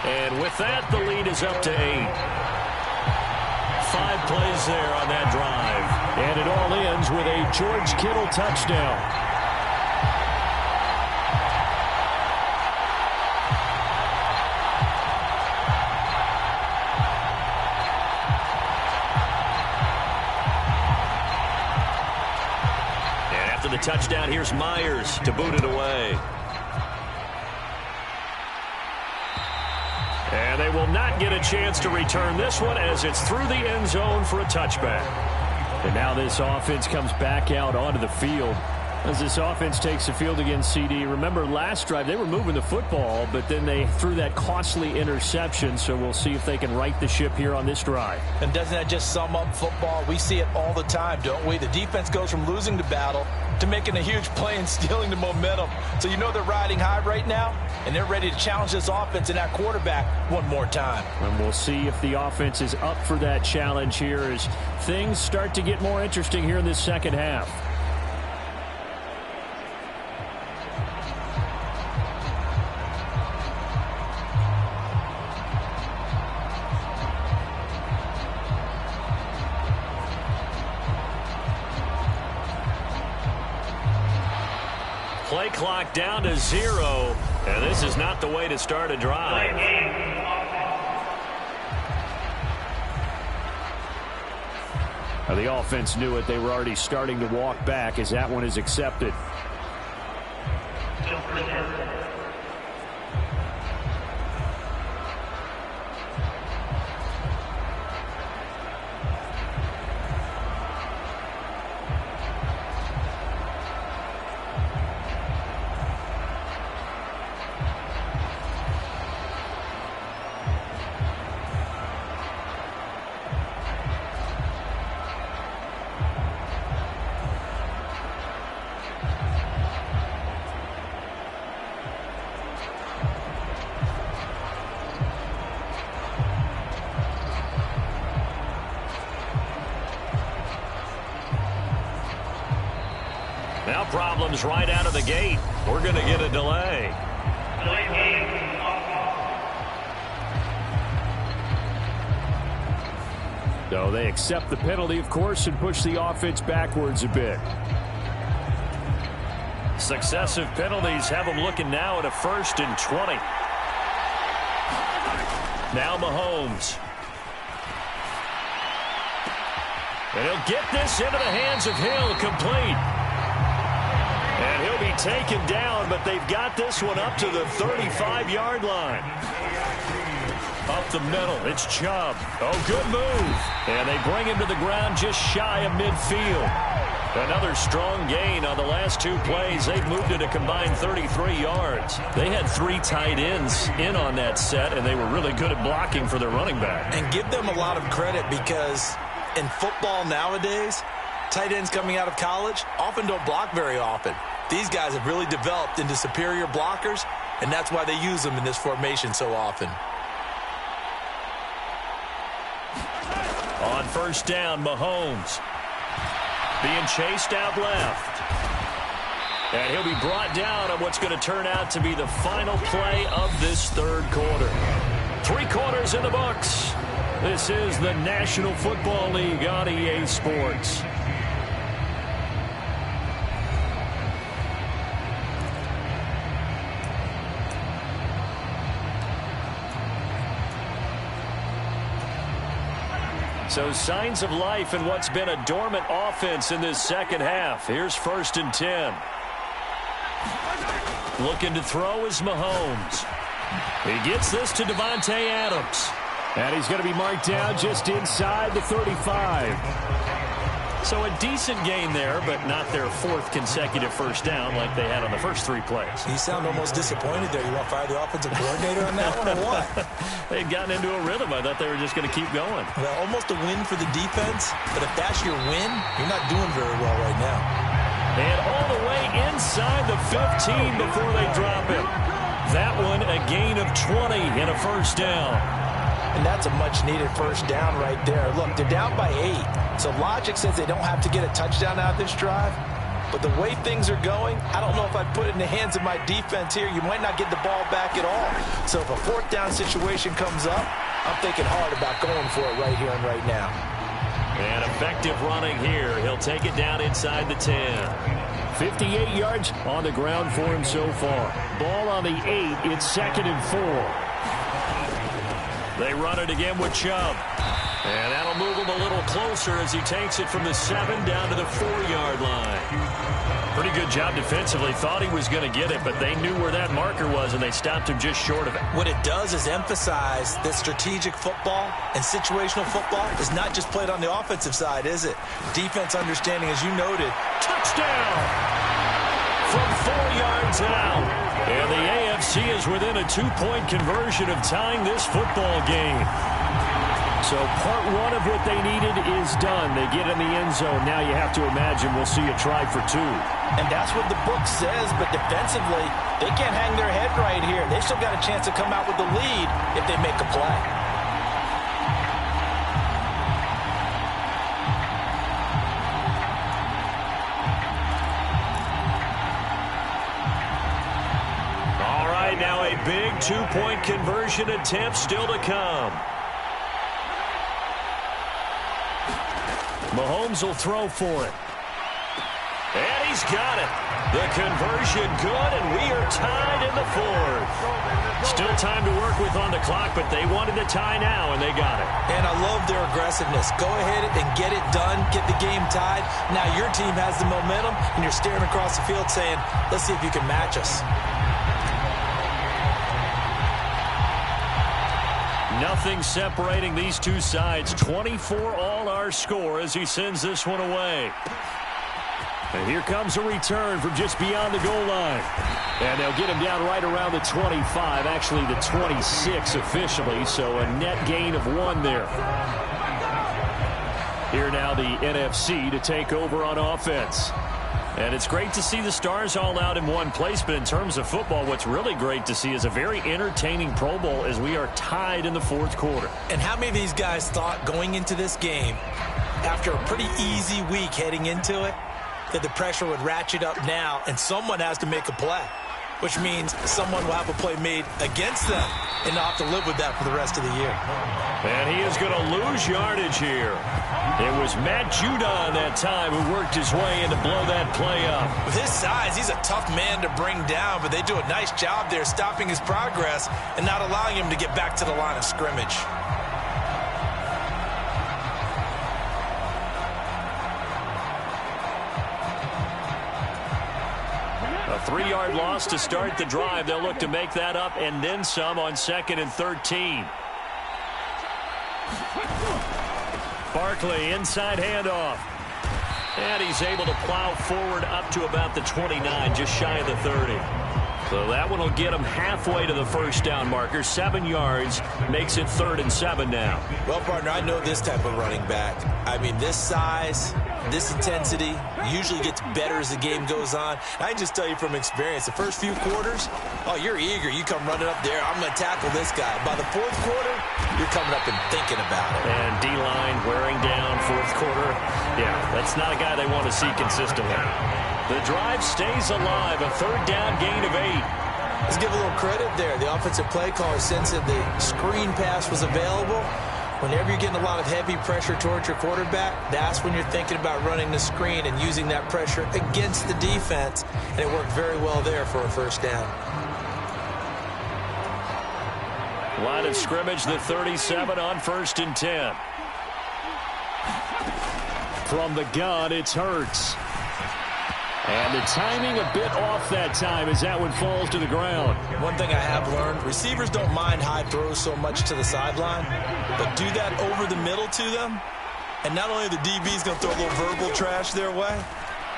C: And with that, the lead is up to 8. 5 plays there on that drive. And it all ends with a George Kittle touchdown. The touchdown, here's Myers to boot it away. And they will not get a chance to return this one as it's through the end zone for a touchback. And now this offense comes back out onto the field as this offense takes the field against CD. Remember last drive they were moving the football, but then they threw that costly interception, so we'll see if they can right the ship here on this drive.
D: And doesn't that just sum up football? We see it all the time, don't we? The defense goes from losing the battle to making a huge play and stealing the momentum. So you know they're riding high right now, and they're ready to challenge this offense and that quarterback one more time.
C: And we'll see if the offense is up for that challenge here as things start to get more interesting here in this second half. Play clock down to 0, and this is not the way to start a drive. Now the offense knew it. They were already starting to walk back as that one is accepted. Now problems right out of the gate. We're going to get a delay. So they accept the penalty, of course, and push the offense backwards a bit. Successive penalties have them looking now at a 1st and 20. Now Mahomes. And he'll get this into the hands of Hill, complete. And he'll be taken down, but they've got this one up to the 35-yard line. Up the middle, it's Chubb. Oh, good move. And they bring him to the ground just shy of midfield. Another strong gain on the last 2 plays. They've moved it a combined 33 yards. They had 3 tight ends in on that set, and they were really good at blocking for their running back.
D: And give them a lot of credit because in football nowadays, tight ends coming out of college often don't block very often. These guys have really developed into superior blockers, and that's why they use them in this formation so often.
C: On 1st down, Mahomes being chased out left. And he'll be brought down on what's going to turn out to be the final play of this 3rd quarter. 3 quarters in the books. This is the National Football League on EA Sports. So signs of life in what's been a dormant offense in this second half. Here's 1st and 10. Looking to throw is Mahomes. He gets this to Devontae Adams. And he's going to be marked down just inside the 35. So a decent gain there, but not their 4th consecutive 1st down like they had on the first 3 plays.
D: You sound almost disappointed there. You want to fire the offensive coordinator on that one or what?
C: They'd gotten into a rhythm. I thought they were just going to keep going.
D: Well, almost a win for the defense, but if that's your win, you're not doing very well right now.
C: And all the way inside the 15 before they drop him. That one a gain of 20 and a 1st down.
D: And that's a much-needed first down right there. Look, they're down by 8. So logic says they don't have to get a touchdown out of this drive. But the way things are going, I don't know if I'd put it in the hands of my defense here. You might not get the ball back at all. So if a fourth down situation comes up, I'm thinking hard about going for it right here and right now.
C: And effective running here. He'll take it down inside the 10. 58 yards on the ground for him so far. Ball on the 8. It's 2nd and 4. They run it again with Chubb. And that'll move him a little closer as he takes it from the 7 down to the 4-yard line. Pretty good job defensively. Thought he was going to get it, but they knew where that marker was, and they stopped him just short of it.
D: What it does is emphasize that strategic football and situational football is not just played on the offensive side, is it? Defense understanding, as you noted.
C: Touchdown from 4 yards out. And the AFC is within a 2-point conversion of tying this football game. So part 1 of what they needed is done. They get in the end zone. Now you have to imagine we'll see a try for 2.
D: And that's what the book says, but defensively, they can't hang their head right here. They still got a chance to come out with the lead if they make a play.
C: All right, now a big 2-point conversion attempt still to come. Mahomes will throw for it. And he's got it. The conversion good, and we are tied in the 4th. Still time to work with on the clock, but they wanted the tie now, and they got it.
D: And I love their aggressiveness. Go ahead and get it done, get the game tied. Now your team has the momentum, and you're staring across the field saying, let's see if you can match us.
C: Nothing separating these two sides. 24 all our score as he sends this one away. And here comes a return from just beyond the goal line. And they'll get him down right around the 25, actually the 26 officially, so a net gain of 1 there. Here now the NFC to take over on offense. And it's great to see the stars all out in one place, but in terms of football, what's really great to see is a very entertaining Pro Bowl as we are tied in the 4th quarter.
D: And how many of these guys thought going into this game, after a pretty easy week heading into it, that the pressure would ratchet up now and someone has to make a play, which means someone will have a play made against them and not have to live with that for the rest of the year.
C: And he is going to lose yardage here. It was Matt Judon that time who worked his way in to blow that play up.
D: With his size, he's a tough man to bring down, but they do a nice job there stopping his progress and not allowing him to get back to the line of scrimmage.
C: A 3-yard loss to start the drive. They'll look to make that up and then some on 2nd and 13. Barkley, inside handoff. And he's able to plow forward up to about the 29, just shy of the 30. So that one will get him halfway to the first down marker. 7 yards makes it 3rd and 7 now.
D: Well, partner, I know this type of running back. I mean, this size, this intensity usually gets better as the game goes on. I can just tell you from experience, the first few quarters, oh, you're eager. You come running up there. I'm going to tackle this guy. By the 4th quarter, you're coming up and thinking about it.
C: And D-line wearing down 4th quarter. Yeah, that's not a guy they want to see consistently. The drive stays alive. A 3rd down gain of 8.
D: Let's give a little credit there. The offensive play caller sensed that the screen pass was available. Whenever you're getting a lot of heavy pressure towards your quarterback, that's when you're thinking about running the screen and using that pressure against the defense. And it worked very well there for a first down.
C: Line of scrimmage, the 37 on 1st and 10. From the gun, it's Hurts. And the timing a bit off that time as that one falls to the ground.
D: One thing I have learned, receivers don't mind high throws so much to the sideline, but do that over the middle to them, and not only are the DBs going to throw a little verbal trash their way,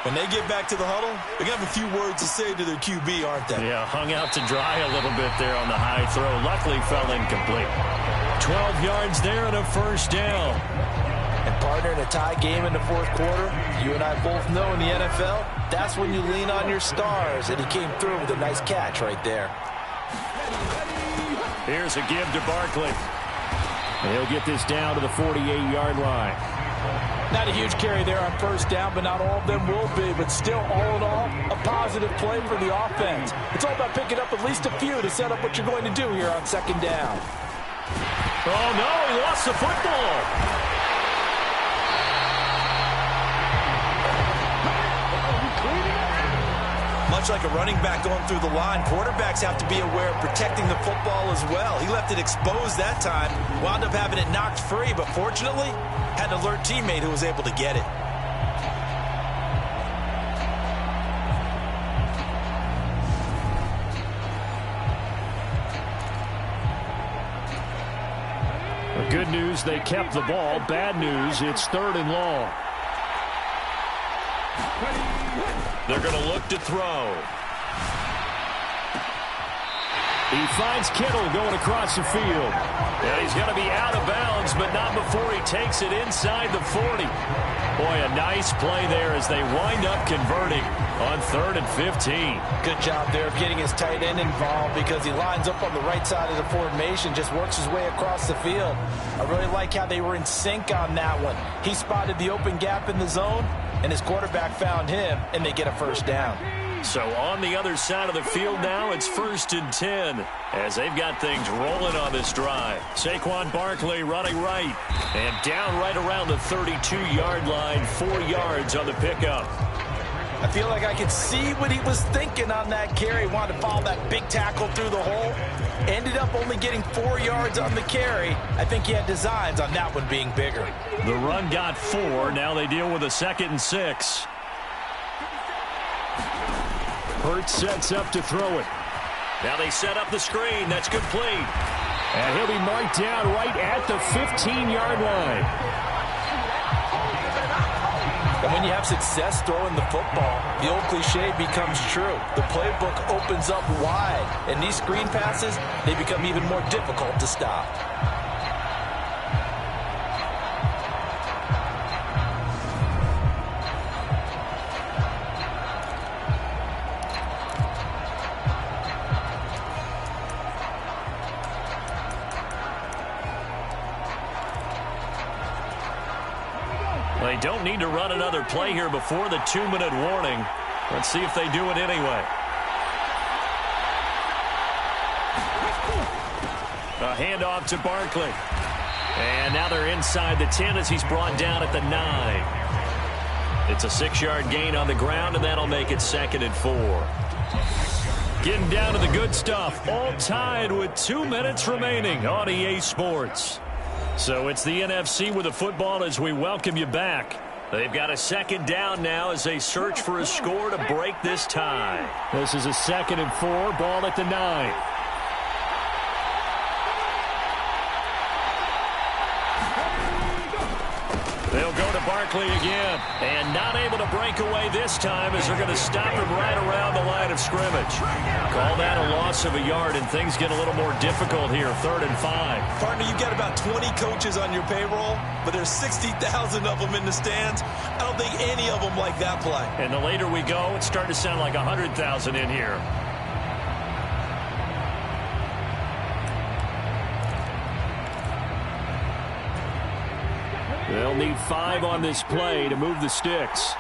D: when they get back to the huddle, they're going to have a few words to say to their QB, aren't they?
C: Yeah, hung out to dry a little bit there on the high throw. Luckily fell incomplete. 12 yards there and a first down.
D: And partner, in a tie game in the 4th quarter, you and I both know in the NFL, that's when you lean on your stars, and he came through with a nice catch right there.
C: Here's a give to Barkley. And he'll get this down to the 48-yard line.
D: Not a huge carry there on first down, but not all of them will be. But still, all in all, a positive play for the offense. It's all about picking up at least a few to set up what you're going to do here on second down.
C: Oh, no, he lost the football.
D: Much like a running back going through the line, quarterbacks have to be aware of protecting the football as well. He left it exposed that time, wound up having it knocked free, but fortunately, had an alert teammate who was able to get it.
C: Good news, they kept the ball. Bad news, it's 3rd and long.
B: They're going to look to throw.
C: He finds Kittle going across the field. And he's going to be out of bounds, but not before he takes it inside the 40. Boy, a nice play there as they wind up converting on 3rd and 15.
D: Good job there of getting his tight end involved because he lines up on the right side of the formation, just works his way across the field. I really like how they were in sync on that one. He spotted the open gap in the zone, and his quarterback found him, and they get a first down.
C: So on the other side of the field now, it's 1st and 10 as they've got things rolling on this drive. Saquon Barkley running right and down right around the 32-yard line, 4 yards on the pickup.
D: I feel like I could see what he was thinking on that carry. Wanted to follow that big tackle through the hole. Ended up only getting 4 yards on the carry. I think he had designs on that one being bigger.
C: The run got 4. Now they deal with a 2nd and 6. Hurts sets up to throw it. Now they set up the screen. That's complete. And he'll be marked down right at the 15-yard line.
D: And when you have success throwing the football, the old cliche becomes true. The playbook opens up wide, and these screen passes, they become even more difficult to stop.
C: They don't need to run another play here before the 2-minute warning. Let's see if they do it anyway. A handoff to Barkley. And now they're inside the 10 as he's brought down at the 9. It's a 6-yard gain on the ground, and that'll make it 2nd and 4. Getting down to the good stuff. All tied with 2 minutes remaining on EA Sports. So it's the NFC with the football as we welcome you back. They've got a 2nd down now as they search for a score to break this tie. This is a 2nd and 4, ball at the 9. They'll go to Barkley again, and not able to break away this time as they're going to stop him right around the line of scrimmage. Call that a loss of a yard, and things get a little more difficult here, 3rd and 5.
D: Partner, you've got about 20 coaches on your payroll, but there's 60,000 of them in the stands. I don't think any of them like that play.
C: And the later we go, it's starting to sound like 100,000 in here. They'll need 5 on this play to move the sticks.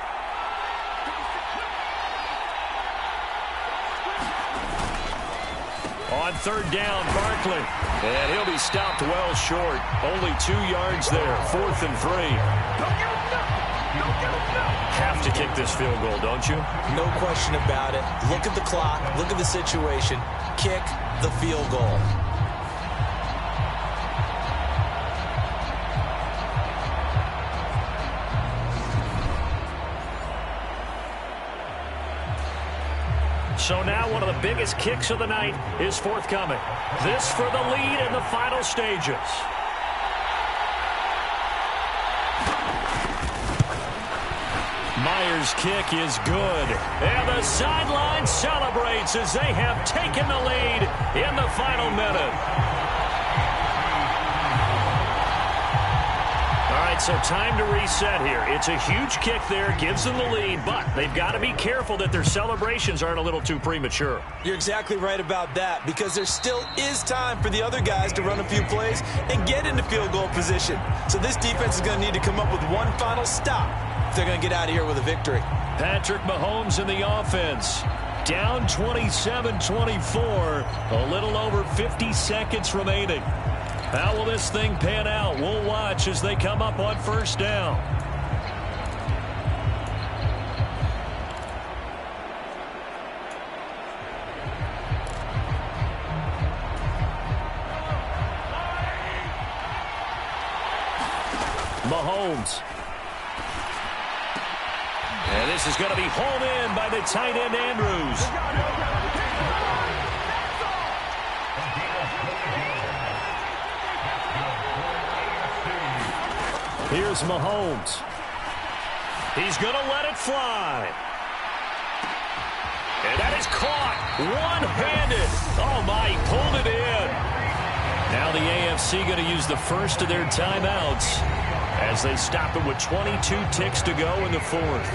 C: On 3rd down, Barkley. And he'll be stopped well short. Only 2 yards there. 4th and 3. Have to kick this field goal, don't you?
D: No question about it. Look at the clock. Look at the situation. Kick the field goal.
C: So now one of the biggest kicks of the night is forthcoming. This for the lead in the final stages. Myers' kick is good. And the sideline celebrates as they have taken the lead in the final minute. All right, right, so time to reset here. It's a huge kick there, gives them the lead, but they've got to be careful that their celebrations aren't a little too premature.
D: You're exactly right about that, because there still is time for the other guys to run a few plays and get into field goal position. So this defense is going to need to come up with one final stop if they're going to get out of here with a victory.
C: Patrick Mahomes in the offense. Down 27-24, a little over 50 seconds remaining. How will this thing pan out? We'll watch as they come up on first down. Mahomes. And this is going to be hauled in by the tight end, Andrews. Here's Mahomes. He's going to let it fly. And that is caught one-handed. Oh, my, he pulled it in. Now the AFC going to use the first of their timeouts as they stop it with 22 ticks to go in the fourth.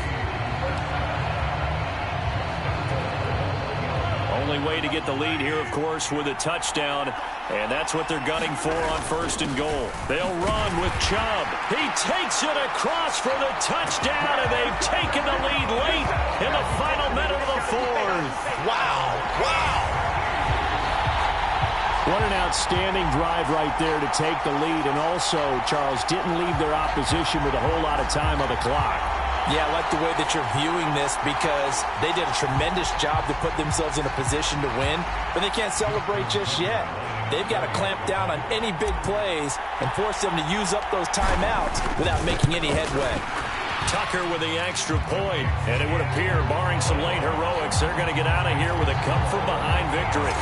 C: Only way to get the lead here, of course, with a touchdown, and that's what they're gunning for on first and goal. They'll run with Chubb. He takes it across for the touchdown, and they've taken the lead late in the final minute of the fourth.
D: Wow, wow.
C: What an outstanding drive right there to take the lead, and also, Charles, didn't leave their opposition with a whole lot of time on the clock.
D: Yeah, I like the way that you're viewing this, because they did a tremendous job to put themselves in a position to win, but they can't celebrate just yet. They've got to clamp down on any big plays and force them to use up those timeouts without making any headway.
C: Tucker with the extra point, and it would appear, barring some late heroics, they're going to get out of here with a come-from-behind victory.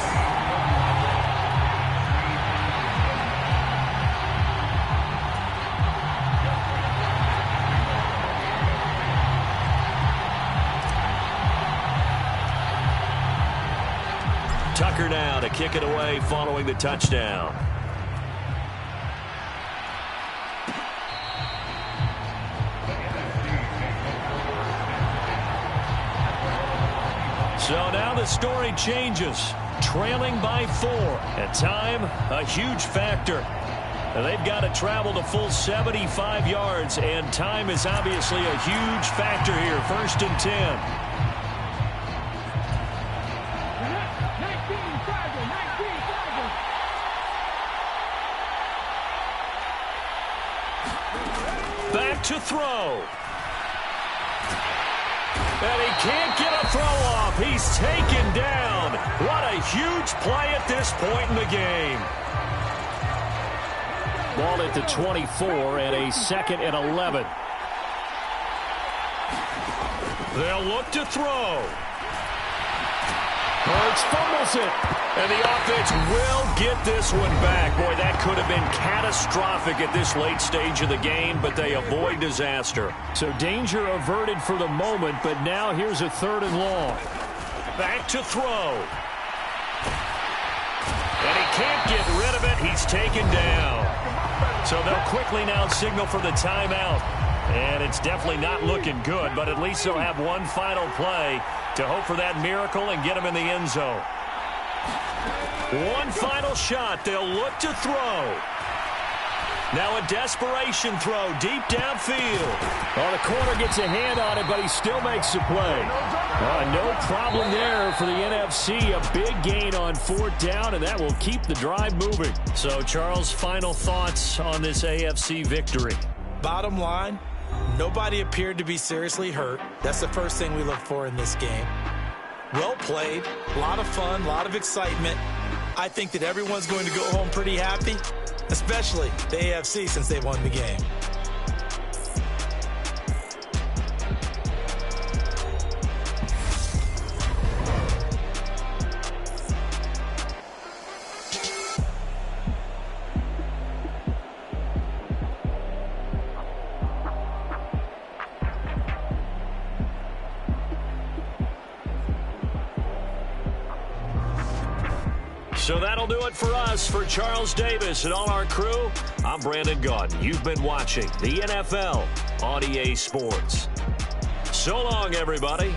C: Tucker now to kick it away following the touchdown. So now the story changes. Trailing by 4. At time, a huge factor. They've got to travel the full 75 yards, and time is obviously a huge factor here. First and 10. Back to throw. And he can't get a throw off. He's taken down. What a huge play at this point in the game. Ball at the 24 and a 2nd and 11. They'll look to throw. Hurts fumbles it. And the offense will get this one back. Boy, that could have been catastrophic at this late stage of the game, but they avoid disaster. So danger averted for the moment, but now here's a 3rd and long. Back to throw. And he can't get rid of it. He's taken down. So they'll quickly now signal for the timeout. And it's definitely not looking good, but at least they'll have one final play to hope for that miracle and get him in the end zone. One final shot. They'll look to throw. Now a desperation throw deep downfield. Oh, the corner gets a hand on it, but he still makes the play. No problem there for the NFC. A big gain on 4th down, and that will keep the drive moving. So, Charles, final thoughts on this AFC victory.
D: Bottom line, nobody appeared to be seriously hurt. That's the first thing we look for in this game. Well played, a lot of fun, a lot of excitement. I think that everyone's going to go home pretty happy, especially the AFC since they won the game.
C: So that'll do it for us. For Charles Davis and all our crew, I'm Brandon Gaudin. You've been watching the NFL on EA Sports. So long, everybody.